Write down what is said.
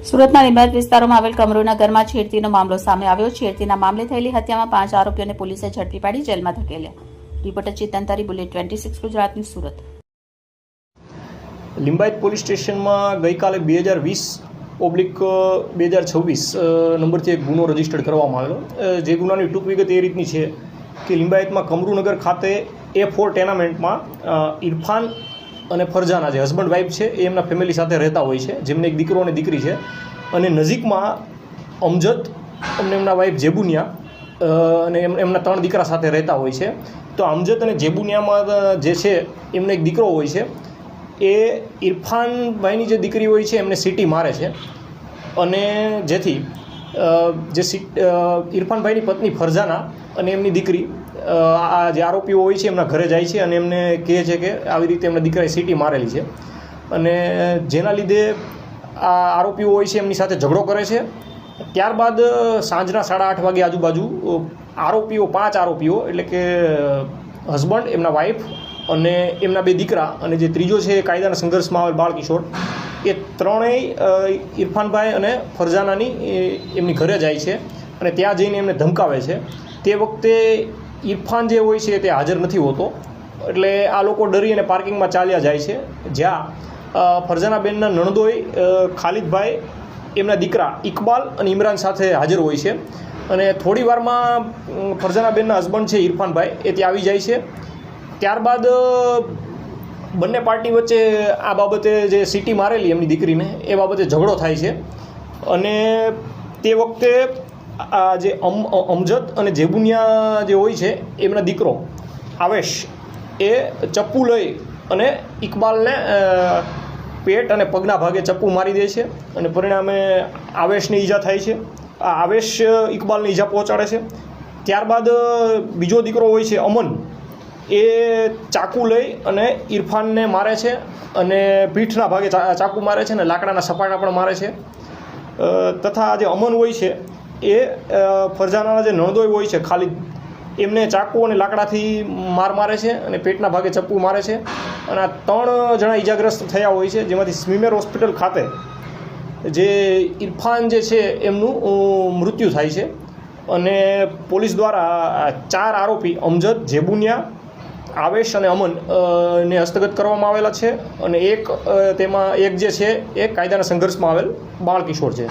સુરતના લીંબાયત વિસ્તારોમાં આવેલ કમરૂના ઘરમાં છેડતીનો મામલો સામે આવ્યો. છેડતીના મામલે થયેલી હત્યામાં 5 આરોપીઓને પોલીસે ઝડપી પાડી જેલમાં ધકેલ્યા. રિપોર્ટર ચેતન તારી, બુલેટ 26 ગુજરાત ન્યૂઝ, સુરત. લીંબાયત પોલીસ સ્ટેશનમાં ગઈકાલે 2020/2026 નંબરથી એક ગુનો રજીસ્ટર્ડ કરવામાં આવેલો. જે ગુનાની ટૂંક વિગત એ રીતની છે કે લીંબાયતમાં કમરૂનગર ખાતે A4 ટેનામેન્ટમાં ઇરફાન અને ફરજાના જે હસબન્ડ વાઇફ છે એ એમના ફેમિલી સાથે રહેતા હોય છે, જેમને એક દીકરો અને દીકરી છે. અને નજીકમાં અમજદ અને એમના વાઇફ જેબુનિયા અને એમના 3 દીકરા સાથે રહેતા હોય છે. તો અમજદ અને જેબુનિયામાં જે છે એમને એક દીકરો હોય છે. એ ઇરફાનભાઈની જે દીકરી હોય છે એમને સીટી મારે છે. અને જેથી ઇરફાનભાઈની પત્ની ફરજાના અને એમની દીકરી આ જે આરોપીઓ હોય છે એમના ઘરે જાય છે અને એમને કહે છે કે આવી રીતે એમના દીકરાએ સીટી મારેલી છે. અને જેના લીધે આ આરોપીઓ હોય છે એમની સાથે ઝઘડો કરે છે. ત્યારબાદ સાંજના 8:30 વાગે આજુબાજુ 5 આરોપીઓ એટલે કે હસબન્ડ, એમના વાઈફ અને એમના 2 દીકરા અને જે ત્રીજો છે એ કાયદાના સંઘર્ષમાં આવેલ બાળકિશોર, એ ત્રણેય ઇરફાનભાઈ અને ફરજાનાની એમની ઘરે જાય છે અને ત્યાં જઈને એમને ધમકાવે છે. તે વખતે ઇરફાન જે હોય છે તે હાજર નથી હોતો, એટલે આ લોકો ડરી અને પાર્કિંગમાં ચાલ્યા જાય છે, જ્યાં ફરજાનાબેનના નણદોઈ ખાલિદભાઈ, એમના દીકરા ઇકબાલ અને ઇમરાન સાથે હાજર હોય છે. અને થોડી વારમાં ફરજાનાબેનના હસબન્ડ છે ઇરફાનભાઈ એ ત્યાં આવી જાય છે. ત્યારબાદ બંને પાર્ટી વચ્ચે આ બાબતે જે સીટી મારેલી એમની દીકરીને એ બાબતે ઝઘડો થાય છે. અને તે વખતે આ જે અમજદ અને જેબુનિયા જે હોય છે એમના દીકરો આવેશ એ ચપ્પુ લઈ અને ઇકબાલને પેટ અને પગના ભાગે ચપ્પુ મારી દે છે અને પરિણામે આવેશને ઈજા થાય છે. આ આવેશ ઇકબાલને ઈજા પહોંચાડે છે. ત્યારબાદ બીજો દીકરો હોય છે અમન, એ ચાકુ લઈ અને ઇરફાનને મારે છે અને પીઠના ભાગે ચાકુ મારે છે અને લાકડાના સપાટા પણ મારે છે. તથા જે અમન હોય છે એ ફરજાનાના જે નણદોઈ હોય છે ખાલિદ, એમને ચાકુ અને લાકડાથી મારે છે અને પેટના ભાગે ચપ્પુ મારે છે. અને આ 3 જણા ઈજાગ્રસ્ત થયા હોય છે, જેમાંથી સ્મીમેર હોસ્પિટલ ખાતે જે ઇરફાન જે છે એમનું મૃત્યુ થાય છે. અને પોલીસ દ્વારા 4 આરોપી અમજદ, જેબુનિયા, આવેશ અને અમન ને હસ્તગત કરવામાં આવેલા છે. અને તેમાં એક જે છે એ કાયદાના સંઘર્ષમાં આવેલ બાળકિશોર છે.